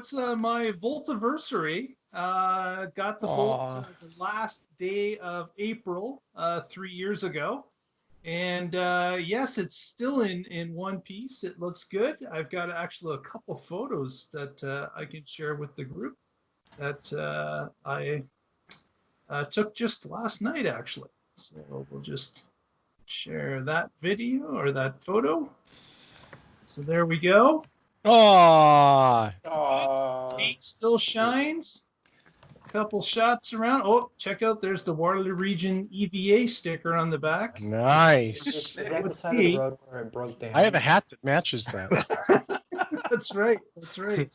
it's my Voltiversary. Got the Volt the last day of April 3 years ago. And yes, it's still in one piece. It looks good. I've got actually a couple photos that I can share with the group that I took just last night, actually. So we'll just share that video or that photo. So there we go. Oh, Paint still shines. A couple shots around. Oh, check out. There's the Waterloo Region EVA sticker on the back. nice. Is that the side of the road where it broke down? I have a hat that matches that. That's right. That's right.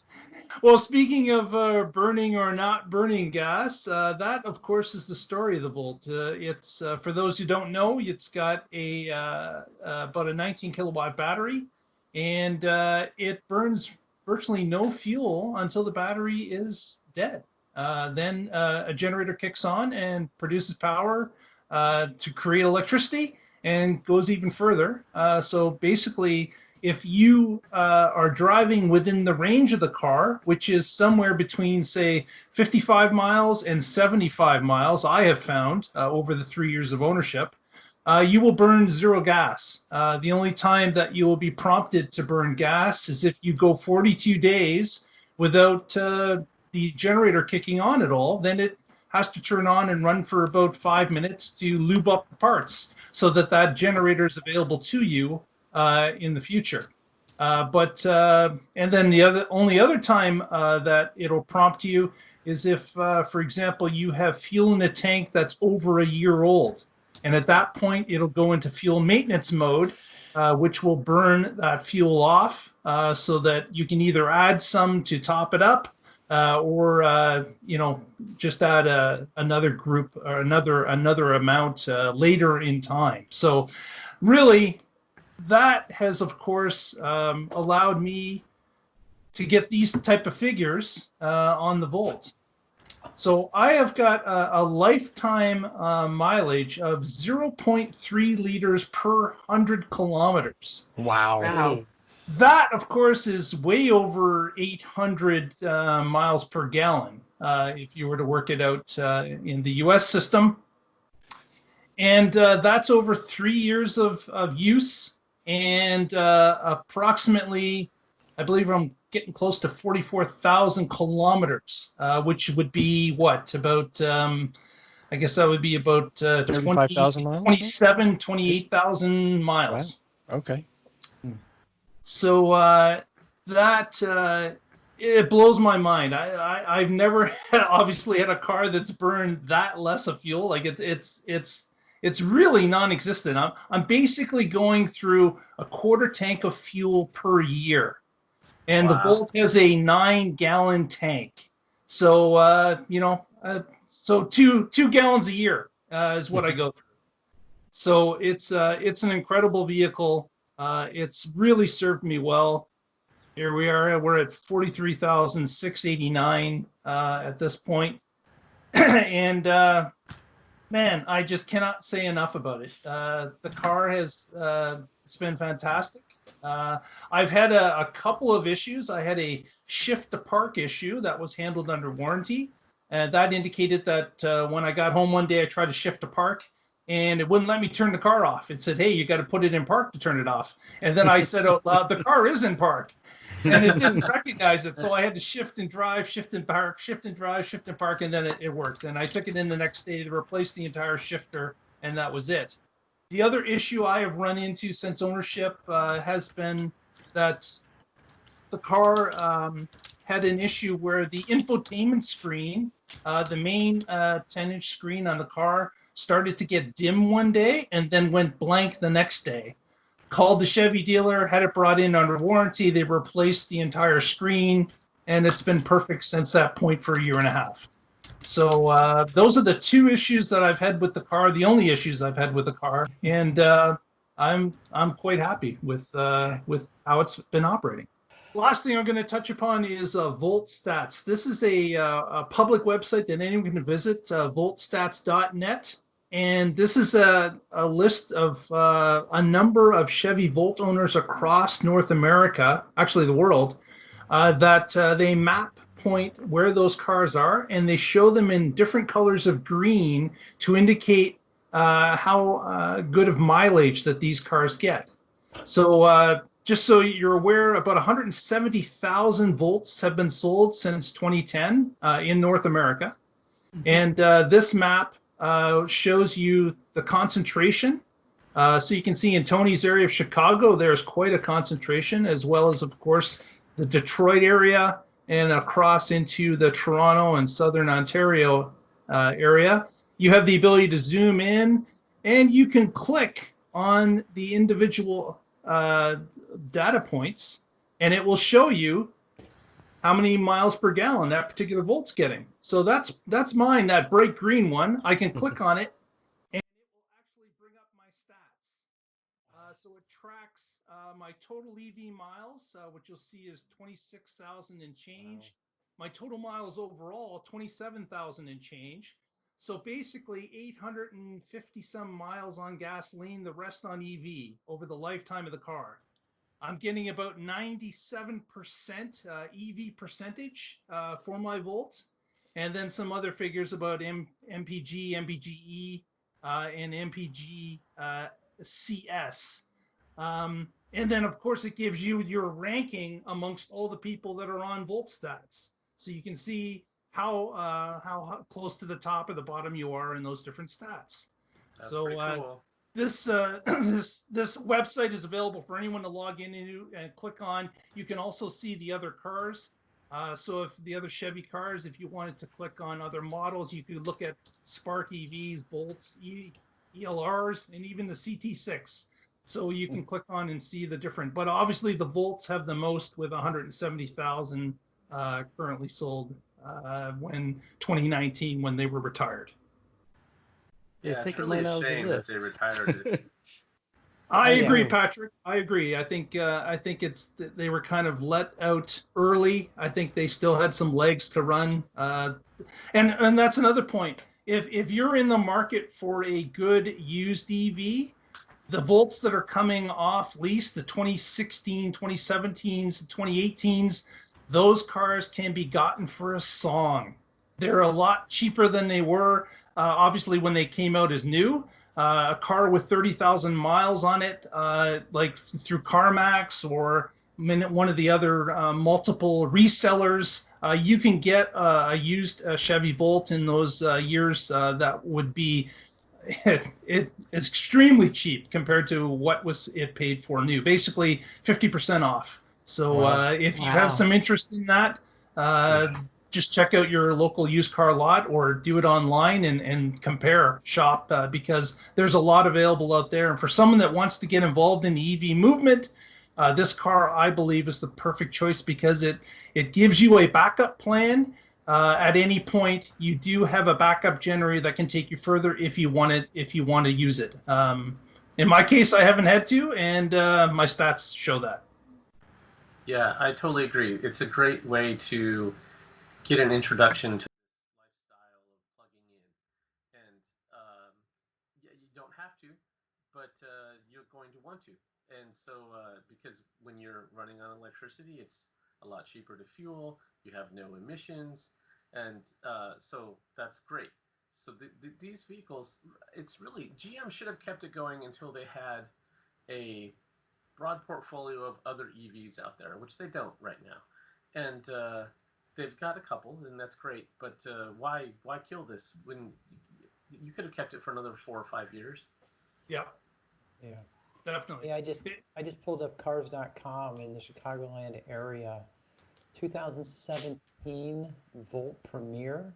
Well, speaking of burning or not burning gas, that, of course, is the story of the Volt. It's for those who don't know, it's got about a 19 kilowatt battery, and it burns virtually no fuel until the battery is dead. Then a generator kicks on and produces power to create electricity and goes even further. So basically, if you are driving within the range of the car, which is somewhere between, say, 55 miles and 75 miles, I have found over the 3 years of ownership, you will burn zero gas. The only time that you will be prompted to burn gas is if you go 42 days without the generator kicking on at all. Then it has to turn on and run for about 5 minutes to lube up the parts so that that generator is available to you in the future. And then the only other time that it'll prompt you is if, for example, you have fuel in a tank that's over a year old. And at that point, it'll go into fuel maintenance mode, which will burn that fuel off so that you can either add some to top it up or just add another group or another amount later in time. So really, that has, of course, allowed me to get these type of figures on the Volt. So I have got a lifetime mileage of 0.3 liters per 100 kilometers. Wow. That, of course, is way over 800 miles per gallon if you were to work it out in the US system. And that's over 3 years of use. And approximately, I believe I'm getting close to 44,000 kilometers, which would be what? About, I guess that would be about 35,000 miles? 28,000 miles. Wow. Okay. So it blows my mind. I've never obviously had a car that's burned that less of fuel. Like it's really non-existent. I'm basically going through a quarter tank of fuel per year, and the Volt has a 9-gallon tank. So so two gallons a year is what I go through. So it's an incredible vehicle. It's really served me well. Here we are. We're at 43,689 at this point, and man, I just cannot say enough about it. The car has it's been fantastic. I've had a couple of issues. I had a shift to park issue that was handled under warranty, and that indicated that when I got home one day, I tried to shift to park, and it wouldn't let me turn the car off. It said, "Hey, you got to put it in park to turn it off." And then I said out loud, "The car is in park," and it didn't recognize it. So I had to shift and drive, shift and park, shift and drive, shift and park, and then it worked. And I took it in the next day to replace the entire shifter, and that was it. The other issue I have run into since ownership has been that the car had an issue where the infotainment screen, the main 10-inch screen on the car, started to get dim one day and then went blank the next day. Called the Chevy dealer, had it brought in under warranty. They replaced the entire screen, and it's been perfect since that point for a year and a half. So those are the two issues that I've had with the car, the only issues I've had with the car, and I'm quite happy with how it's been operating. Last thing I'm going to touch upon is Volt Stats. This is a public website that anyone can visit, voltstats.net. And this is a list of a number of Chevy Volt owners across North America, actually the world, that they map point where those cars are, and they show them in different colors of green to indicate how good of mileage that these cars get. So just so you're aware, about 170,000 volts have been sold since 2010 in North America. And this map shows you the concentration. So you can see in Tony's area of Chicago, there's quite a concentration, as well as, of course, the Detroit area and across into the Toronto and Southern Ontario area. You have the ability to zoom in, and you can click on the individual data points, and it will show you how many miles per gallon that particular volt's getting. So that's mine, that bright green one. I can click on it, and it will actually bring up my stats. So it tracks my total EV miles, which you'll see is 26,000 and change. Wow. My total miles overall, 27,000 and change. So basically 850 some miles on gasoline, the rest on EV over the lifetime of the car. I'm getting about 97% EV percentage for my Volt, and then some other figures about MPG, MPGE, and MPG CS. And then, of course, it gives you your ranking amongst all the people that are on Volt stats. So you can see how close to the top or the bottom you are in those different stats. That's pretty cool. This this website is available for anyone to log into and click on. You can also see the other cars. So if the other Chevy cars, if you wanted to click on other models, you could look at Spark EVs, Bolts, ELRs, and even the CT6. So you can click on and see the different. But obviously the Volts have the most with 170,000 currently sold when 2019 when they were retired. Yeah, it's really a shame that they retired it. I agree, Patrick. I agree. I think it's they were kind of let out early. I think they still had some legs to run. And that's another point. If you're in the market for a good used EV, the Volts that are coming off lease, the 2016, 2017s, 2018s, those cars can be gotten for a song. They're a lot cheaper than they were. Obviously, when they came out as new, a car with 30,000 miles on it, like through CarMax or one of the other multiple resellers, you can get a used Chevy Volt in those years that would be it's extremely cheap compared to what was it paid for new. Basically, 50% off. So if you have some interest in that, just check out your local used car lot or do it online and compare shop because there's a lot available out there. And for someone that wants to get involved in the EV movement, this car, I believe, is the perfect choice because it gives you a backup plan. At any point, you do have a backup generator that can take you further if you want to use it. In my case, I haven't had to, and my stats show that. Yeah, I totally agree. It's a great way to get an introduction to this lifestyle of plugging in. And yeah, you don't have to, but you're going to want to. And so because when you're running on electricity, it's a lot cheaper to fuel, you have no emissions, and so that's great. So these vehicles, it's really, GM should have kept it going until they had a broad portfolio of other EVs out there, which they don't right now. And they've got a couple, and that's great. But why kill this when you could have kept it for another 4 or 5 years? Yeah, definitely. Yeah, I just pulled up cars.com in the Chicagoland area. 2017 Volt Premier,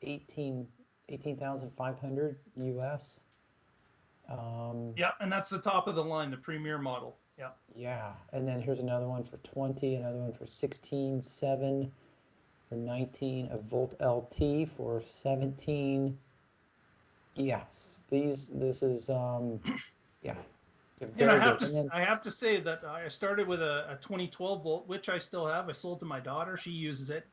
18,500 US. Yeah, and that's the top of the line, the Premier model. Yeah. Yeah, and then here's another one for 20, another one for 16, 7, for 19, a Volt LT for 17. Yes, this is yeah. And I have to say that I started with a 2012 Volt, which I still have. I sold to my daughter; she uses it.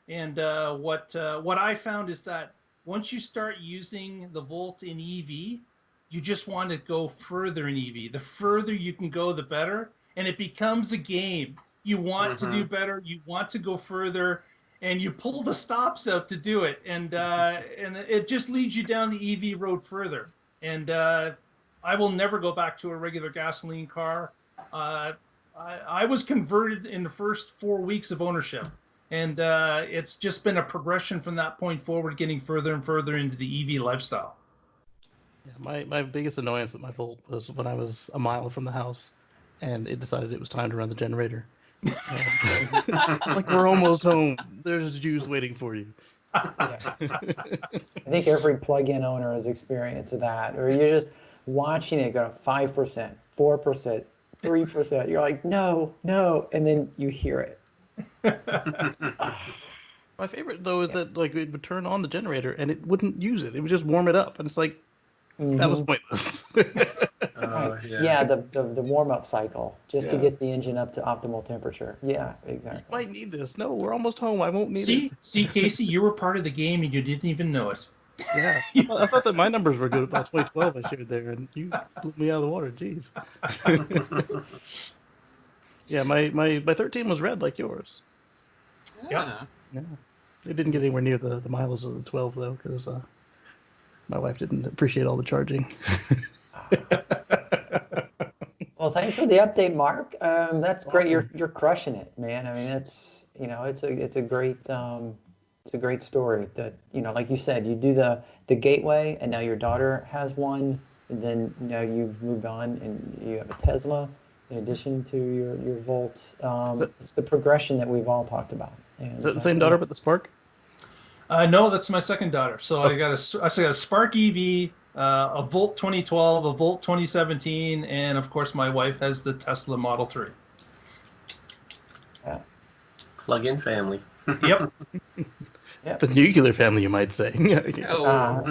And what I found is that once you start using the Volt in EV, you just want to go further in EV. The further you can go, the better. And it becomes a game. You want to do better. You want to go further. and you pull the stops out to do it, and it just leads you down the EV road further. And I will never go back to a regular gasoline car. I was converted in the first 4 weeks of ownership, and it's just been a progression from that point forward, getting further and further into the EV lifestyle. Yeah, my biggest annoyance with my Volt was when I was a mile from the house, and it decided it was time to run the generator. Like, we're almost home. There's juice waiting for you. Yeah. I think every plug-in owner has experienced that, or you're just watching it go 5%, 4%, 3%. You're like, no, and then you hear it. My favorite though is that like it would turn on the generator and it wouldn't use it. It would just warm it up, and it's like that was pointless. Oh, Yeah, the warm-up cycle, just to Yeah. get the engine up to optimal temperature. Yeah, exactly. Might need this. No, we're almost home. I won't need it. See, Casey, you were part of the game and you didn't even know it. Yeah, I thought that my numbers were good about 2012 I shared there, and you blew me out of the water. Jeez. Yeah, my 13 was red like yours. Yeah. Yeah, it didn't get anywhere near the mileage of the 12 though, because my wife didn't appreciate all the charging. Well, thanks for the update, Mark. That's great. You're crushing it, man. I mean, it's a great story. That like you said, you do the gateway, and now your daughter has one, and then you've moved on, and you have a Tesla in addition to your Volt. It's the progression that we've all talked about. And, Is that the same daughter but the Spark? No, that's my second daughter. So I got a Spark EV, a Volt 2012, a Volt 2017, and of course my wife has the Tesla Model 3. Yeah. Plug-in family. Yep. The nuclear family, you might say. Oh.